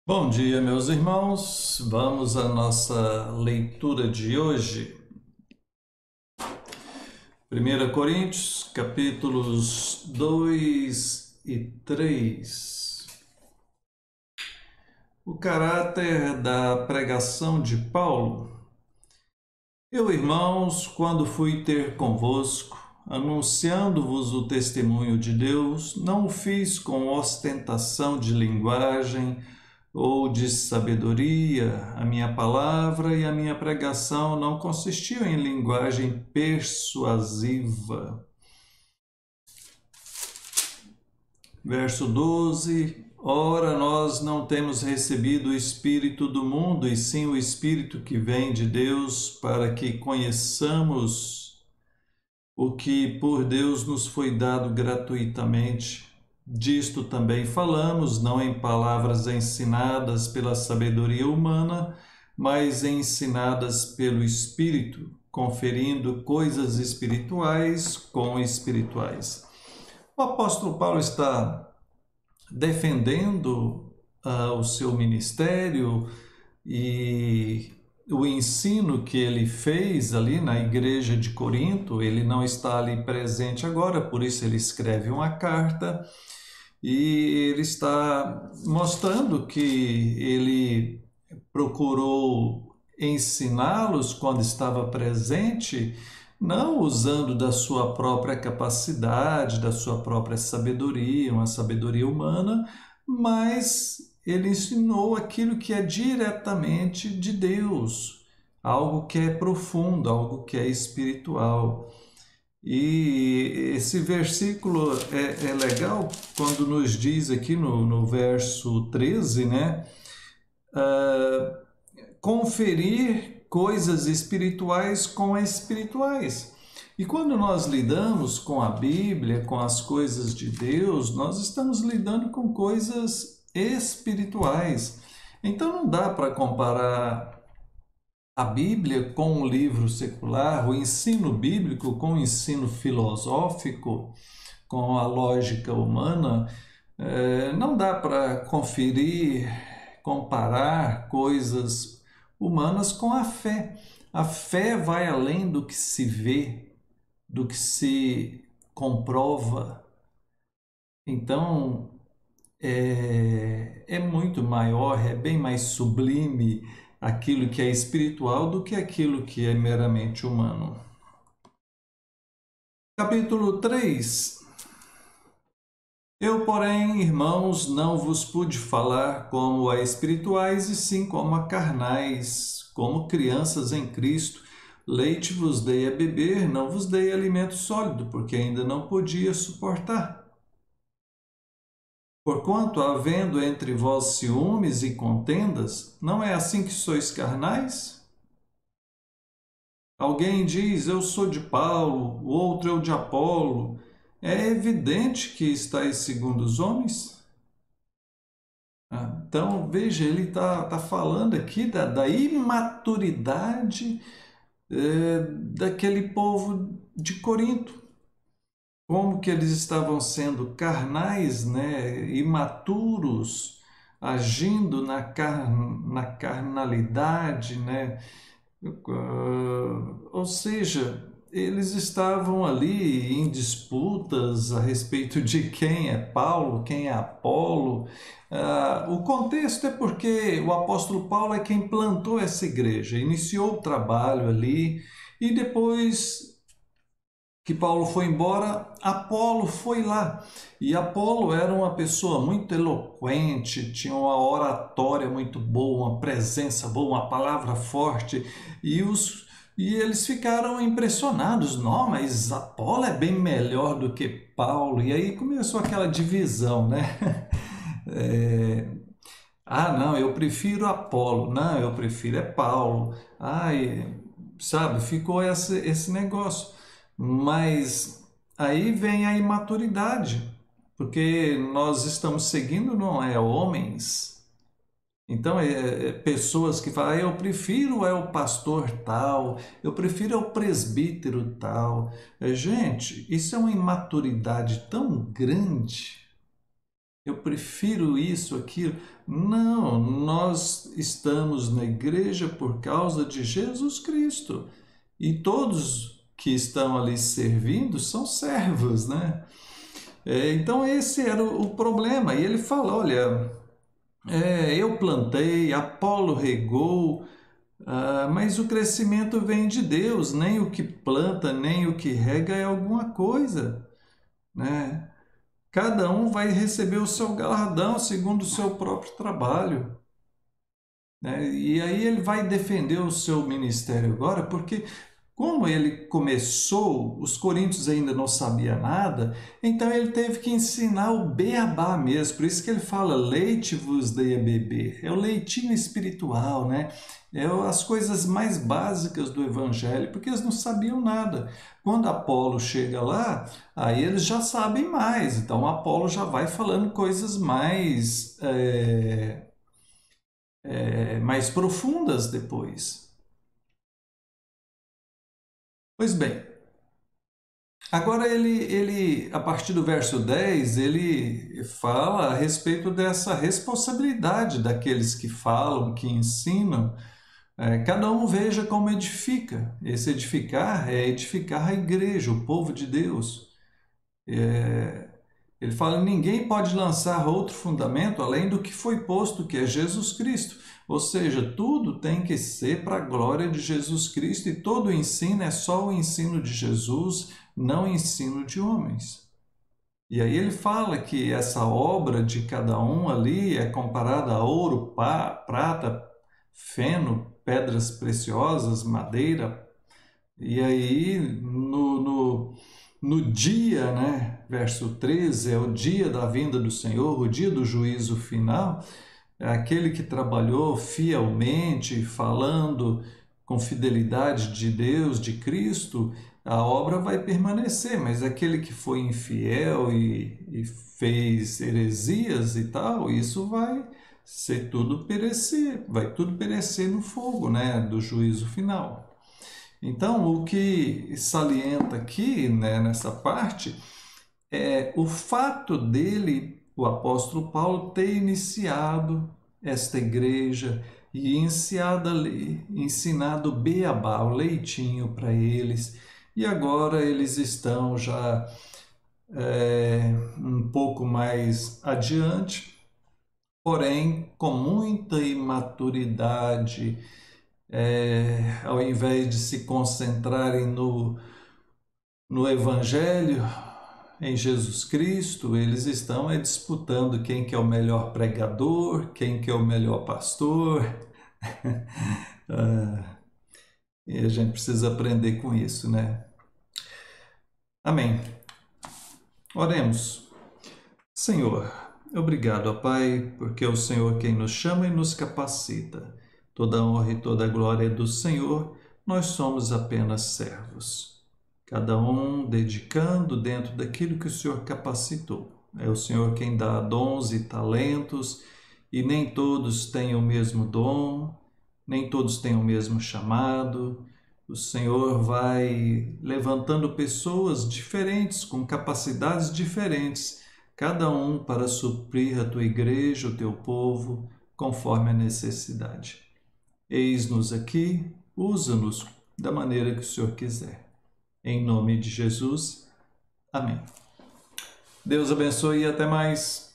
Bom dia, meus irmãos. Vamos à nossa leitura de hoje. 1 Coríntios, capítulos 2 e 3. O caráter da pregação de Paulo. Eu, irmãos, quando fui ter convosco, anunciando-vos o testemunho de Deus, não o fiz com ostentação de linguagem ou de sabedoria. A minha palavra e a minha pregação não consistiam em linguagem persuasiva. Verso 12. Ora, nós não temos recebido o Espírito do mundo, e sim o Espírito que vem de Deus, para que conheçamos o que por Deus nos foi dado gratuitamente. Disto também falamos, não em palavras ensinadas pela sabedoria humana, mas ensinadas pelo Espírito, conferindo coisas espirituais com espirituais. O apóstolo Paulo está defendendo o seu ministério e o ensino que ele fez ali na igreja de Corinto. Ele não está ali presente agora, por isso ele escreve uma carta e ele está mostrando que ele procurou ensiná-los quando estava presente, não usando da sua própria capacidade, da sua própria sabedoria, uma sabedoria humana, mas ele ensinou aquilo que é diretamente de Deus, algo que é profundo, algo que é espiritual. E esse versículo é legal quando nos diz aqui no verso 13, né? Conferir coisas espirituais com espirituais. E quando nós lidamos com a Bíblia, com as coisas de Deus, nós estamos lidando com coisas espirituais. Então não dá para comparar a Bíblia com um livro secular, o ensino bíblico com o ensino filosófico, com a lógica humana. Não dá para conferir, comparar coisas humanas com a fé. A fé vai além do que se vê, do que se comprova. Então, é muito maior, é bem mais sublime aquilo que é espiritual do que aquilo que é meramente humano. Capítulo 3. Eu, porém, irmãos, não vos pude falar como a espirituais, e sim como a carnais, como crianças em Cristo. Leite vos dei a beber, não vos dei alimento sólido, porque ainda não podia suportar. Porquanto, havendo entre vós ciúmes e contendas, não é assim que sois carnais? Alguém diz, eu sou de Paulo, o outro eu de Apolo. É evidente que estáis segundo os homens? Então, veja, ele está falando aqui da imaturidade daquele povo de Corinto. Como que eles estavam sendo carnais, né, imaturos, agindo na carnalidade, né? Ou seja, eles estavam ali em disputas a respeito de quem é Paulo, quem é Apolo. O contexto é porque o apóstolo Paulo é quem plantou essa igreja, iniciou o trabalho ali, e depois que Paulo foi embora, Apolo foi lá. E Apolo era uma pessoa muito eloquente, tinha uma oratória muito boa, uma presença boa, uma palavra forte. E eles ficaram impressionados. Não, mas Apolo é bem melhor do que Paulo. E aí começou aquela divisão, né? Não, eu prefiro Apolo. Não, eu prefiro é Paulo. Sabe, ficou esse negócio. Mas aí vem a imaturidade, porque nós estamos seguindo não é homens. Então, pessoas que falam, eu prefiro é o pastor tal, eu prefiro é o presbítero tal. Gente, isso é uma imaturidade tão grande eu prefiro isso, aquilo. Não, nós estamos na igreja por causa de Jesus Cristo. E todos que estão ali servindo são servos, né? Então esse era o problema. E ele fala, olha, eu plantei, Apolo regou, mas o crescimento vem de Deus, nem o que planta, nem o que rega é alguma coisa, né? Cada um vai receber o seu galardão segundo o seu próprio trabalho, né? E aí ele vai defender o seu ministério agora, porque como ele começou, os coríntios ainda não sabiam nada, então ele teve que ensinar o beabá mesmo. Por isso que ele fala, leite vos dei a beber. É o leitinho espiritual, né? É as coisas mais básicas do evangelho, porque eles não sabiam nada. Quando Apolo chega lá, aí eles já sabem mais. Então Apolo já vai falando coisas mais profundas depois. Pois bem, agora a partir do verso 10, ele fala a respeito dessa responsabilidade daqueles que falam, que ensinam. Cada um veja como edifica. Esse edificar é edificar a igreja, o povo de Deus. Ele fala, ninguém pode lançar outro fundamento além do que foi posto, que é Jesus Cristo. Ou seja, tudo tem que ser para a glória de Jesus Cristo e todo o ensino é só o ensino de Jesus, não o ensino de homens. E aí ele fala que essa obra de cada um ali é comparada a ouro, prata, feno, pedras preciosas, madeira. E aí no dia, né, verso 13, é o dia da vinda do Senhor, o dia do juízo final, é aquele que trabalhou fielmente, falando com fidelidade de Deus, de Cristo, a obra vai permanecer, mas aquele que foi infiel e fez heresias e tal, isso vai ser tudo perecer, vai tudo perecer no fogo, né, do juízo final. Então, o que salienta aqui, né, nessa parte, é o fato dele, o apóstolo Paulo, ter iniciado esta igreja e ensinado beabá, o leitinho para eles. E agora eles estão já um pouco mais adiante, porém com muita imaturidade, ao invés de se concentrarem no Evangelho, em Jesus Cristo, eles estão disputando quem que é o melhor pregador, quem que é o melhor pastor. E a gente precisa aprender com isso, né? Amém. Oremos. Senhor, obrigado, ó Pai, porque é o Senhor quem nos chama e nos capacita. Toda a honra e toda a glória é do Senhor, nós somos apenas servos. Cada um dedicando dentro daquilo que o Senhor capacitou. É o Senhor quem dá dons e talentos, e nem todos têm o mesmo dom, nem todos têm o mesmo chamado. O Senhor vai levantando pessoas diferentes, com capacidades diferentes, cada um para suprir a tua igreja, o teu povo, conforme a necessidade. Eis-nos aqui, usa-nos da maneira que o Senhor quiser. Em nome de Jesus, amém. Deus abençoe e até mais.